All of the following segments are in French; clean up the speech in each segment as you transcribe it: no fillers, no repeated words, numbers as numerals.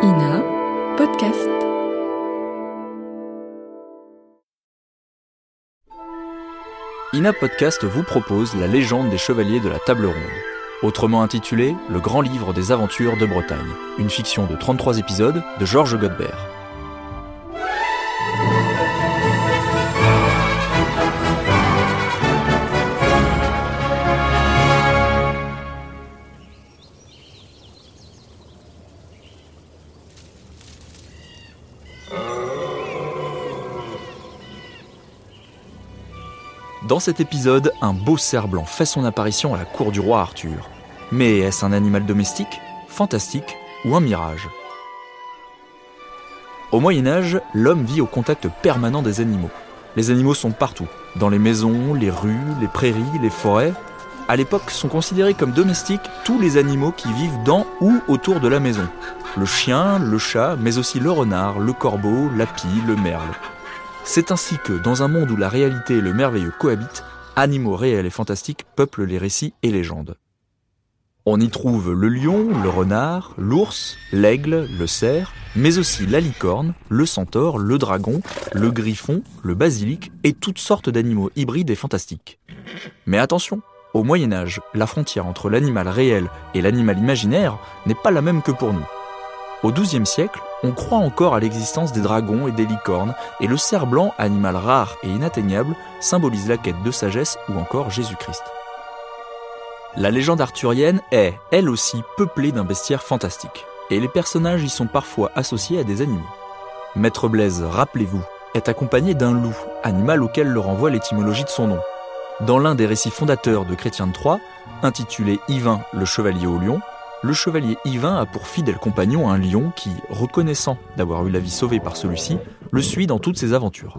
Ina Podcast. Ina Podcast vous propose la légende des chevaliers de la table ronde, autrement intitulée Le grand livre des aventures de Bretagne, une fiction de 33 épisodes de Georges Godbert. Dans cet épisode, un beau cerf blanc fait son apparition à la cour du roi Arthur. Mais est-ce un animal domestique, fantastique ou un mirage ? Au Moyen-Âge, l'homme vit au contact permanent des animaux. Les animaux sont partout, dans les maisons, les rues, les prairies, les forêts. À l'époque, sont considérés comme domestiques tous les animaux qui vivent dans ou autour de la maison. Le chien, le chat, mais aussi le renard, le corbeau, la pie, le merle. C'est ainsi que, dans un monde où la réalité et le merveilleux cohabitent, animaux réels et fantastiques peuplent les récits et légendes. On y trouve le lion, le renard, l'ours, l'aigle, le cerf, mais aussi la licorne, le centaure, le dragon, le griffon, le basilic et toutes sortes d'animaux hybrides et fantastiques. Mais attention, au Moyen-Âge, la frontière entre l'animal réel et l'animal imaginaire n'est pas la même que pour nous. Au XIIe siècle, on croit encore à l'existence des dragons et des licornes, et le cerf blanc, animal rare et inatteignable, symbolise la quête de sagesse ou encore Jésus-Christ. La légende arthurienne est, elle aussi, peuplée d'un bestiaire fantastique, et les personnages y sont parfois associés à des animaux. Maître Blaise, rappelez-vous, est accompagné d'un loup, animal auquel le renvoie l'étymologie de son nom. Dans l'un des récits fondateurs de Chrétien de Troyes, intitulé Yvain, le chevalier au lion, le chevalier Yvain a pour fidèle compagnon un lion qui, reconnaissant d'avoir eu la vie sauvée par celui-ci, le suit dans toutes ses aventures.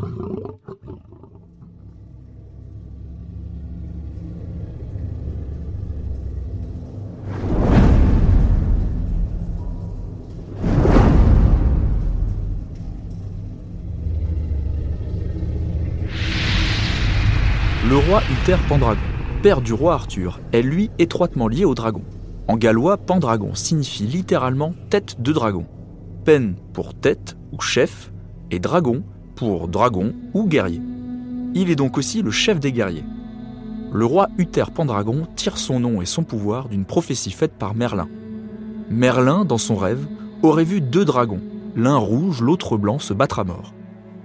Le roi Uther Pendragon, père du roi Arthur, est lui étroitement lié au dragon. En gallois, Pendragon signifie littéralement tête de dragon. Pen pour tête ou chef, et dragon pour dragon ou guerrier. Il est donc aussi le chef des guerriers. Le roi Uther Pendragon tire son nom et son pouvoir d'une prophétie faite par Merlin. Merlin, dans son rêve, aurait vu deux dragons, l'un rouge, l'autre blanc, se battre à mort.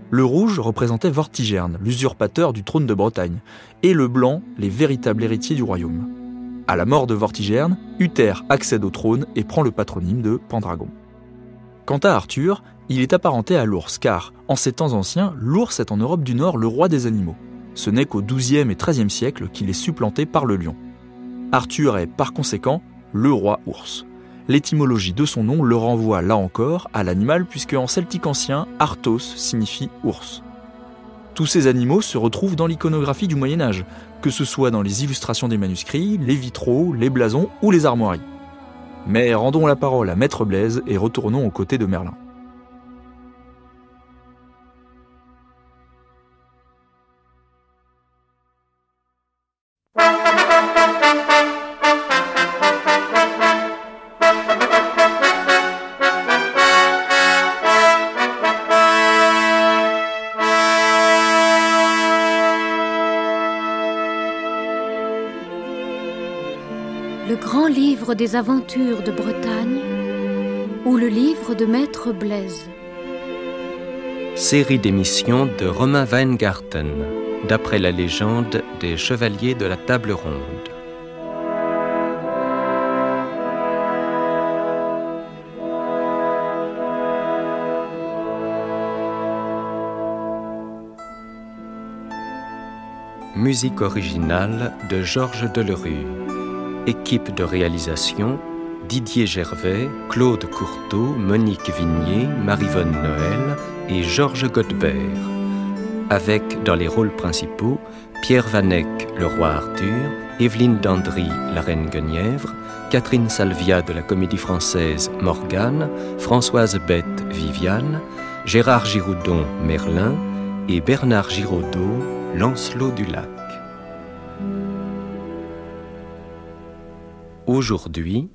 Le rouge représentait Vortigern, l'usurpateur du trône de Bretagne, et le blanc, les véritables héritiers du royaume. À la mort de Vortigern, Uther accède au trône et prend le patronyme de Pendragon. Quant à Arthur, il est apparenté à l'ours, car, en ces temps anciens, l'ours est en Europe du Nord le roi des animaux. Ce n'est qu'au XIIe et XIIIe siècle qu'il est supplanté par le lion. Arthur est, par conséquent, le roi ours. L'étymologie de son nom le renvoie, là encore, à l'animal, puisque en celtique ancien, Arthos signifie ours. Tous ces animaux se retrouvent dans l'iconographie du Moyen-Âge, que ce soit dans les illustrations des manuscrits, les vitraux, les blasons ou les armoiries. Mais rendons la parole à Maître Blaise et retournons aux côtés de Merlin. Le grand livre des aventures de Bretagne ou le livre de Maître Blaise. Série d'émissions de Romain Weingarten, d'après la légende des chevaliers de la table ronde. Musique originale de Georges Delerue. Équipe de réalisation, Didier Gervais, Claude Courteau, Monique Vignier, Maryvonne Noël et Georges Godbert. Avec, dans les rôles principaux, Pierre Vanek, le roi Arthur, Evelyne Dandry, la reine Guenièvre, Catherine Salvia de la Comédie Française, Morgane, Françoise Bette, Viviane, Gérard Giroudon, Merlin et Bernard Giraudot, Lancelot du Lac. Aujourd'hui,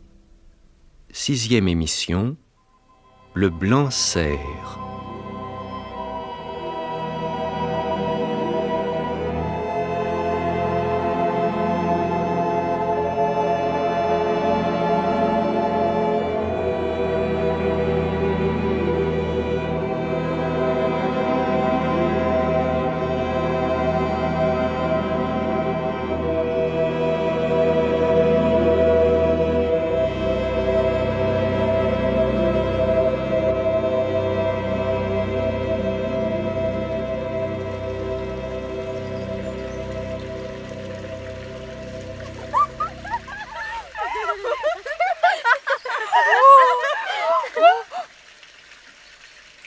6e émission, le blanc cerf.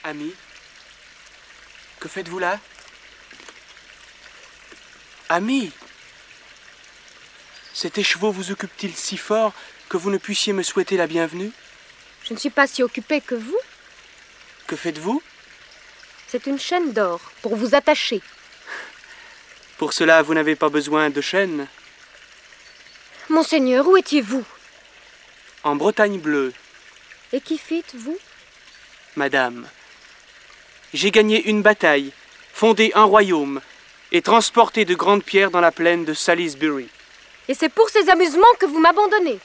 Ami, que faites-vous là? Ami, cet écheveau vous occupe-t-il si fort que vous ne puissiez me souhaiter la bienvenue? Je ne suis pas si occupée que vous. Que faites-vous? C'est une chaîne d'or pour vous attacher. Pour cela, vous n'avez pas besoin de chaîne. Monseigneur, où étiez-vous? En Bretagne bleue, Et qui fîtes-vous? madame. J'ai gagné une bataille, fondé un royaume et transporté de grandes pierres dans la plaine de Salisbury. Et c'est pour ces amusements que vous m'abandonnez.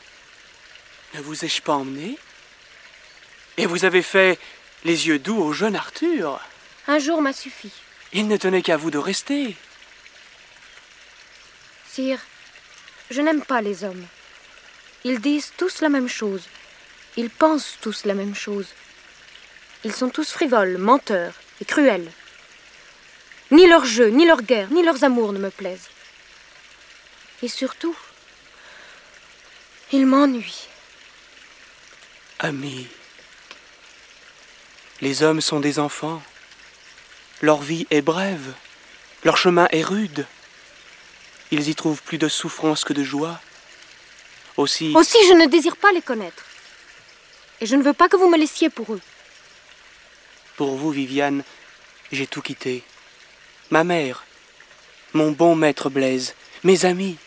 Ne vous ai-je pas emmené? Et vous avez fait les yeux doux au jeune Arthur. Un jour m'a suffi. Il ne tenait qu'à vous de rester. Sire, je n'aime pas les hommes. Ils disent tous la même chose. Ils pensent tous la même chose. Ils sont tous frivoles, menteurs et cruels. Ni leurs jeux, ni leurs guerres, ni leurs amours ne me plaisent. Et surtout, ils m'ennuient. Ami, les hommes sont des enfants. Leur vie est brève. Leur chemin est rude. Ils y trouvent plus de souffrance que de joie. Aussi, Je ne désire pas les connaître. Et je ne veux pas que vous me laissiez pour eux. pour vous, Viviane, j'ai tout quitté. Ma mère, mon bon maître Blaise, mes amis.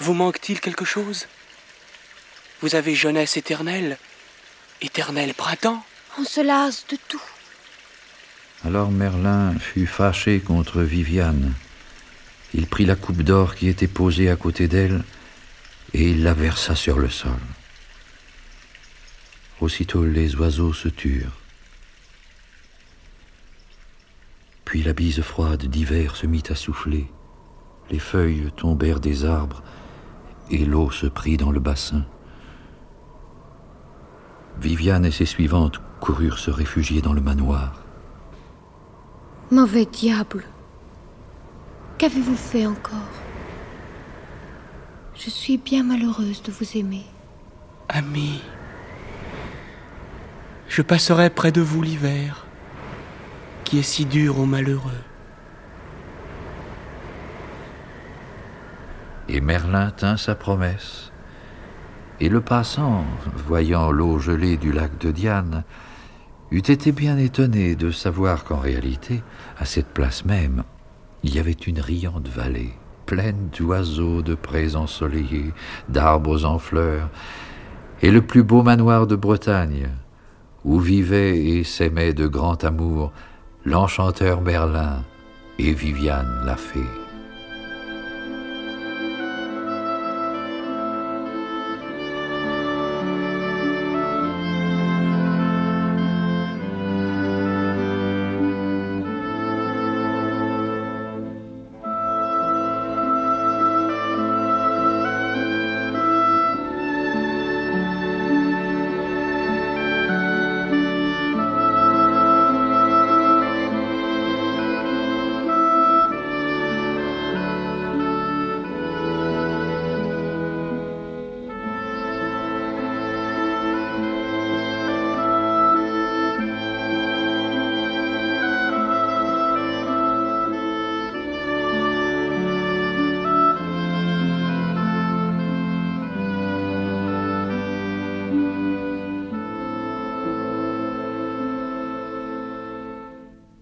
Vous manque-t-il quelque chose? Vous avez jeunesse éternelle, éternel printemps. On se lasse de tout. Alors Merlin fut fâché contre Viviane. Il prit la coupe d'or qui était posée à côté d'elle et il la versa sur le sol. Aussitôt les oiseaux se turent. Puis la bise froide d'hiver se mit à souffler. Les feuilles tombèrent des arbres et l'eau se prit dans le bassin. Viviane et ses suivantes coururent se réfugier dans le manoir. Mauvais diable. Qu'avez-vous fait encore? Je suis bien malheureuse de vous aimer. Ami, je passerai près de vous l'hiver, qui est si dur aux malheureux. Et Merlin tint sa promesse. Et le passant, voyant l'eau gelée du lac de Diane, eût été bien étonné de savoir qu'en réalité, à cette place même, il y avait une riante vallée, pleine d'oiseaux, de prés ensoleillés, d'arbres en fleurs, et le plus beau manoir de Bretagne, où vivaient et s'aimaient de grand amour l'enchanteur Merlin et Viviane la fée.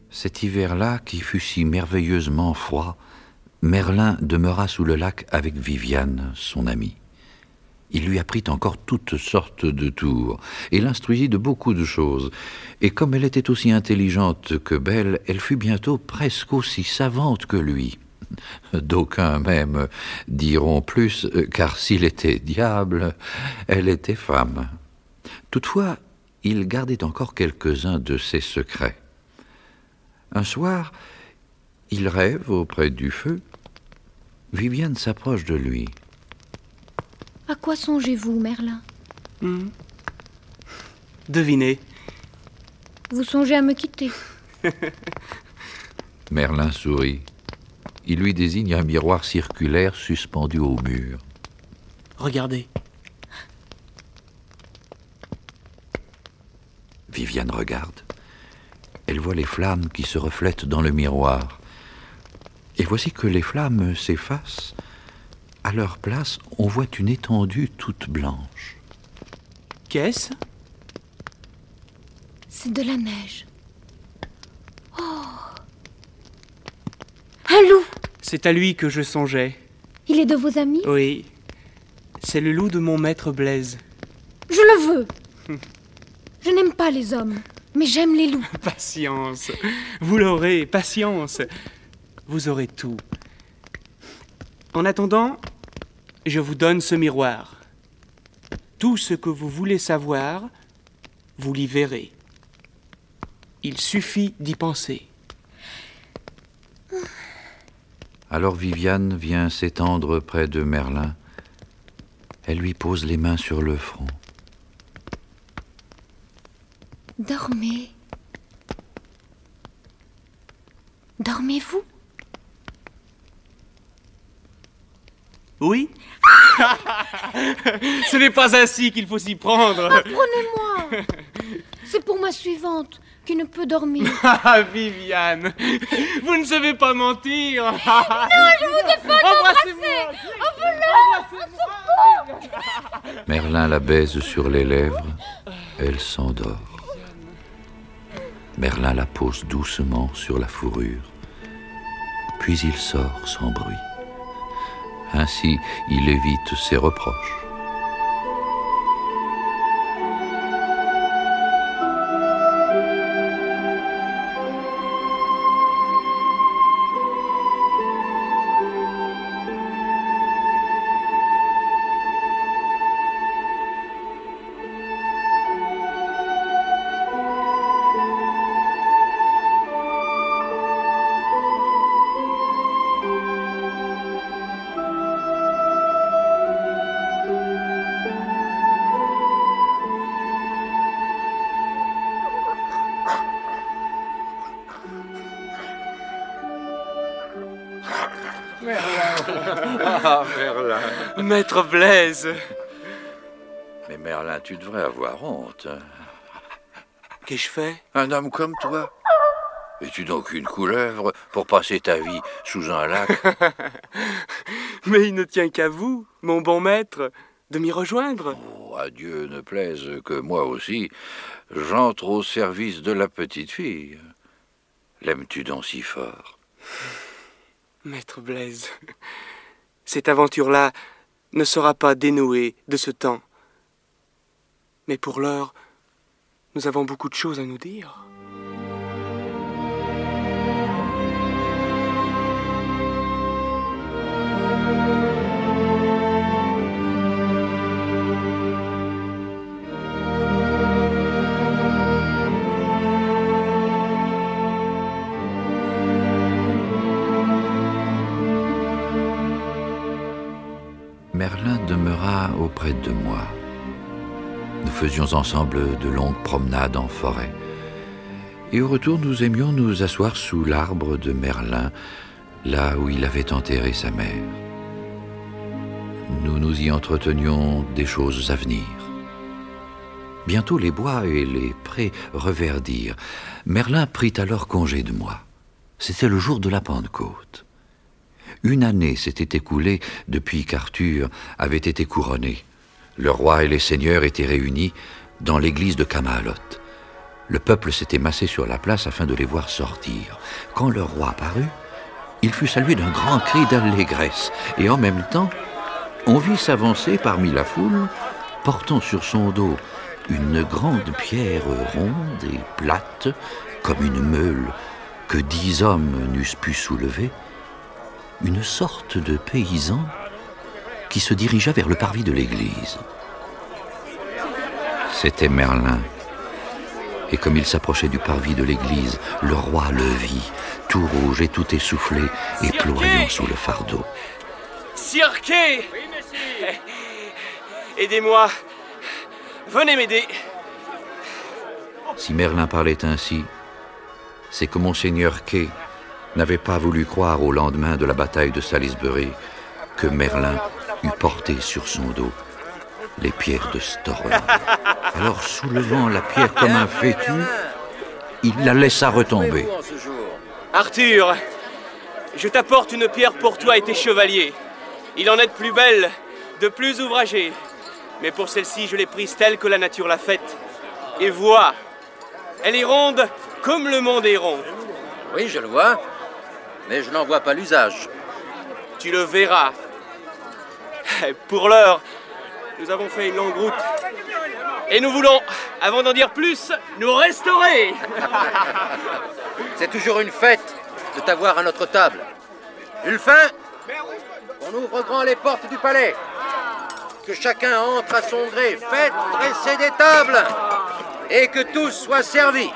Cet hiver-là, qui fut si merveilleusement froid, Merlin demeura sous le lac avec Viviane, son amie. Il lui apprit encore toutes sortes de tours et l'instruisit de beaucoup de choses. Et comme elle était aussi intelligente que belle, elle fut bientôt presque aussi savante que lui. D'aucuns même diront plus, car s'il était diable, elle était femme. Toutefois, il gardait encore quelques-uns de ses secrets. Un soir, il rêve auprès du feu. Viviane s'approche de lui. À quoi songez-vous, Merlin? Devinez. Vous songez à me quitter? Merlin sourit. Il lui désigne un miroir circulaire suspendu au mur. Regardez. Viviane regarde. Elle voit les flammes qui se reflètent dans le miroir. Et voici que les flammes s'effacent. À leur place, on voit une étendue toute blanche. Qu'est-ce? C'est de la neige. Oh! Un loup! C'est à lui que je songeais. Il est de vos amis? Oui. C'est le loup de mon maître Blaise. Je le veux! Je n'aime pas les hommes, mais j'aime les loups. Patience. Vous l'aurez, patience. Vous aurez tout. En attendant, je vous donne ce miroir. Tout ce que vous voulez savoir, vous l'y verrez. Il suffit d'y penser. Alors Viviane vient s'étendre près de Merlin. Elle lui pose les mains sur le front. Dormez. Dormez-vous? Oui? Ce n'est pas ainsi qu'il faut s'y prendre. Apprenez-moi. C'est pour ma suivante qui ne peut dormir. Ah, Viviane, vous ne savez pas mentir. Non, je vous défends, Embrassez-moi. Merlin la baise sur les lèvres. Elle s'endort. Merlin la pose doucement sur la fourrure. Puis il sort sans bruit. Ainsi, il évite ses reproches. Ah, Merlin. Maître Blaise. Mais Merlin, tu devrais avoir honte. Qu'ai-je fait? Un homme comme toi? Es-tu donc une couleuvre pour passer ta vie sous un lac? Mais il ne tient qu'à vous, mon bon maître, de m'y rejoindre. Oh, à Dieu ne plaise que moi aussi, j'entre au service de la petite fille. L'aimes-tu donc si fort? Maître Blaise, cette aventure-là ne sera pas dénouée de ce temps. Mais pour l'heure, nous avons beaucoup de choses à nous dire. Merlin demeura auprès de moi. Nous faisions ensemble de longues promenades en forêt. Et au retour, nous aimions nous asseoir sous l'arbre de Merlin, là où il avait enterré sa mère. Nous nous y entretenions des choses à venir. Bientôt les bois et les prés reverdirent. Merlin prit alors congé de moi. C'était le jour de la Pentecôte. Une année s'était écoulée depuis qu'Arthur avait été couronné. Le roi et les seigneurs étaient réunis dans l'église de Camelot. Le peuple s'était massé sur la place afin de les voir sortir. Quand le roi parut, il fut salué d'un grand cri d'allégresse. Et en même temps, on vit s'avancer parmi la foule, portant sur son dos une grande pierre ronde et plate, comme une meule que 10 hommes n'eussent pu soulever, une sorte de paysan qui se dirigea vers le parvis de l'église. C'était Merlin. Et comme il s'approchait du parvis de l'église, le roi le vit, tout rouge et tout essoufflé, et ployant sous le fardeau. Sire Kay! Aidez-moi! Venez m'aider! Si Merlin parlait ainsi, c'est que Monseigneur Kay n'avait pas voulu croire au lendemain de la bataille de Salisbury que Merlin eût porté sur son dos les pierres de Storm. Alors, soulevant la pierre comme un fétu, il la laissa retomber. Arthur, je t'apporte une pierre pour toi et tes chevaliers. Il en est de plus belle, de plus ouvragée. Mais pour celle-ci, je l'ai prise telle que la nature l'a faite. Et vois, elle est ronde comme le monde est rond. Oui, je le vois, mais je n'en vois pas l'usage. Tu le verras. Pour l'heure, nous avons fait une longue route. Et nous voulons, avant d'en dire plus, nous restaurer. C'est toujours une fête de t'avoir à notre table. Ulfin, on ouvre grand les portes du palais. Que chacun entre à son gré. Faites dresser des tables et que tous soient servis.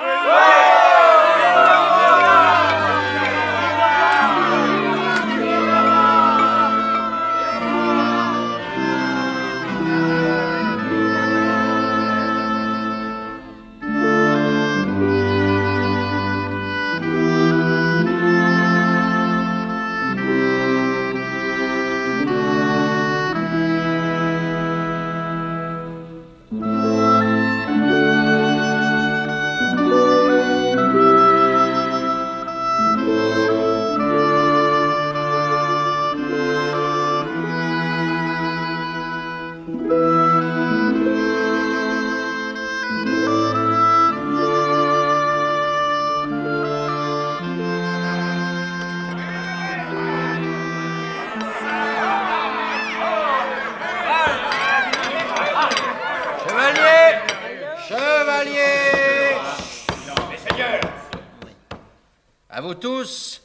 À vous tous,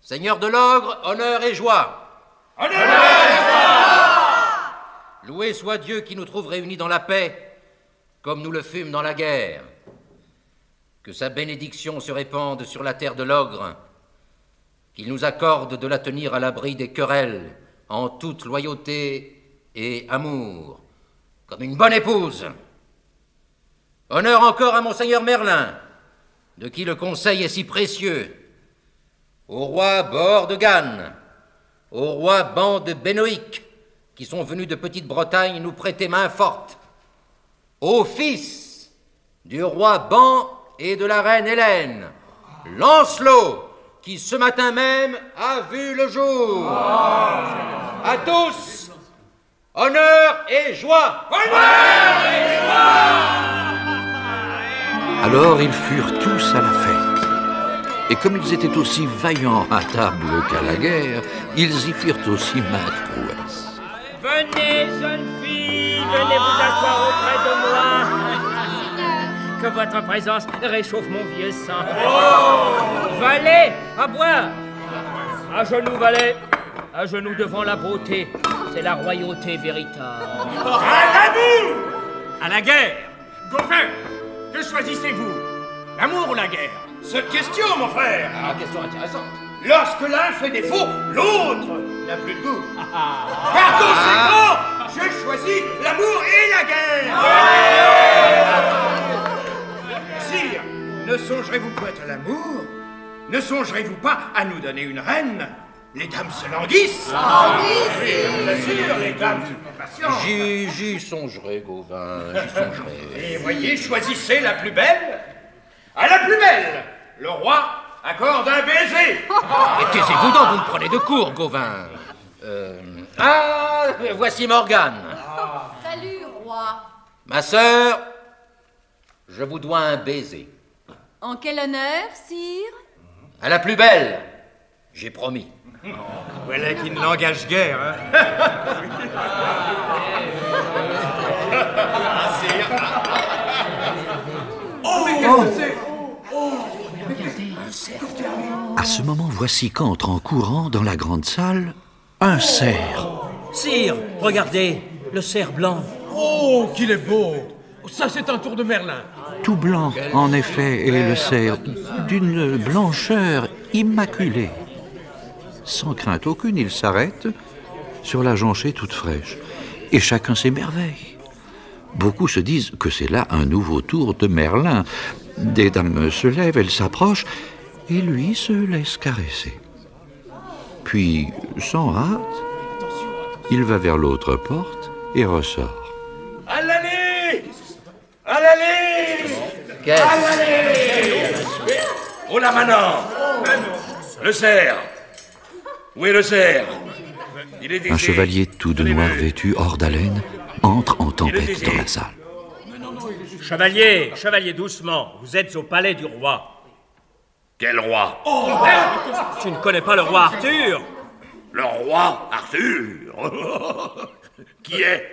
seigneurs de l'Ogre, honneur et joie. Honneur et joie! Loué soit Dieu qui nous trouve réunis dans la paix, comme nous le fûmes dans la guerre. Que sa bénédiction se répande sur la terre de l'Ogre, qu'il nous accorde de la tenir à l'abri des querelles, en toute loyauté et amour, comme une bonne épouse. Honneur encore à monseigneur Merlin, de qui le conseil est si précieux, au roi Bord de Gannes, au roi Ban de Bénoïc, qui sont venus de Petite-Bretagne nous prêter main forte, au fils du roi Ban et de la reine Hélène, Lancelot, qui ce matin même a vu le jour. À tous, honneur et joie! Honneur et joie! Alors ils furent tous à la fête. Et comme ils étaient aussi vaillants à table qu'à la guerre, ils y firent aussi maintes prouesses. Venez, jeune fille, venez vous asseoir auprès de moi. Que votre présence réchauffe mon vieux sang. Valet, à boire. À genoux, valet. À genoux devant la beauté. C'est la royauté véritable. À l'amour! À la guerre. Gauvin, que choisissez-vous? L'amour ou la guerre? Seule question, mon frère. Ah, question intéressante. Lorsque l'un fait défaut, l'autre n'a plus de goût. Par conséquent, je choisis l'amour et la guerre. Sire, ne songerez-vous point à l'amour? Ne songerez-vous pas à nous donner une reine? Les dames se languissent. Bien sûr, les dames sont impatientes. J'y songerai, Gauvin, j'y songerai. Et voyez, choisissez la plus belle. À la plus belle, le roi accorde un baiser. Et taisez-vous donc, vous me prenez de court, Gauvin. Voici Morgane. Salut, roi. Ma sœur, je vous dois un baiser. En quel honneur, sire? À la plus belle, j'ai promis. Voilà qui ne l'engage guère, hein. À ce moment, voici qu'entre en courant dans la grande salle un cerf. Sire, regardez, le cerf blanc. Oh, qu'il est beau! Ça, c'est un tour de Merlin. Tout blanc, en effet, est le cerf, d'une blancheur immaculée. Sans crainte aucune, il s'arrête sur la jonchée toute fraîche. Et chacun s'émerveille. Beaucoup se disent que c'est là un nouveau tour de Merlin. Des dames se lèvent, elles s'approchent, et lui se laisse caresser. Puis, sans hâte, il va vers l'autre porte et ressort. À l'allée! À l'allée! Qu'est-ce? À l'allée! Oh là maintenant! Le cerf! Où est le cerf? Il est Un chevalier tout de noir vêtu, hors d'haleine, entre en tempête dans la salle. Chevalier, doucement, vous êtes au palais du roi. Quel roi? Tu ne connais pas le roi Arthur? Le roi Arthur? Qui est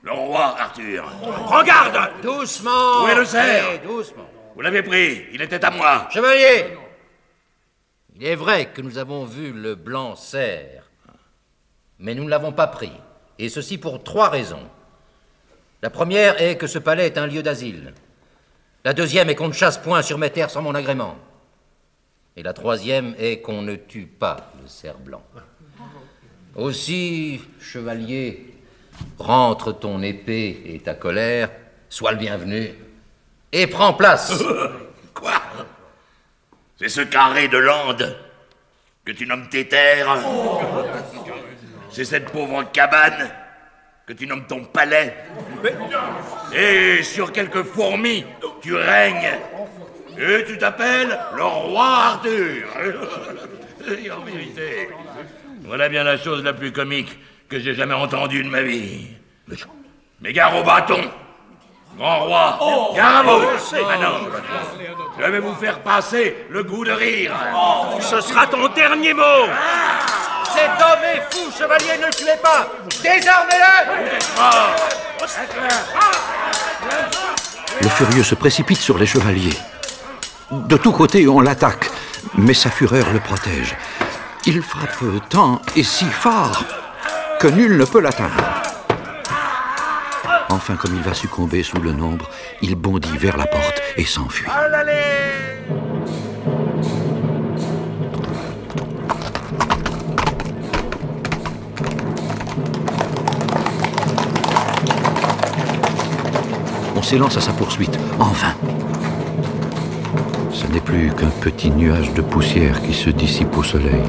le roi Arthur? Prends garde! Doucement! Où est le cerf? Doucement. Vous l'avez pris, il était à moi. Chevalier! Il est vrai que nous avons vu le blanc cerf, mais nous ne l'avons pas pris, et ceci pour 3 raisons. La première est que ce palais est un lieu d'asile. La deuxième est qu'on ne chasse point sur mes terres sans mon agrément. Et la troisième est qu'on ne tue pas le cerf blanc. Aussi, chevalier, rentre ton épée et ta colère, sois le bienvenu, et prends place. Quoi? C'est ce carré de lande que tu nommes tes terres? C'est cette pauvre cabane que tu nommes ton palais? Et sur quelques fourmis, tu règnes? Et tu t'appelles le roi Arthur? Et en vérité, voilà bien la chose la plus comique que j'ai jamais entendue de ma vie. Mais gare au bâton, grand roi, gare à vous. Ah non, je vais vous faire passer le goût de rire. Ce sera ton dernier mot! Cet homme est fou, chevalier, ne le tuez pas! Désarmez-le! Le furieux se précipite sur les chevaliers. De tous côtés, on l'attaque, mais sa fureur le protège. Il frappe tant et si fort que nul ne peut l'atteindre. Enfin, comme il va succomber sous le nombre, il bondit vers la porte et s'enfuit. On s'élance à sa poursuite, en vain. Ce n'est plus qu'un petit nuage de poussière qui se dissipe au soleil.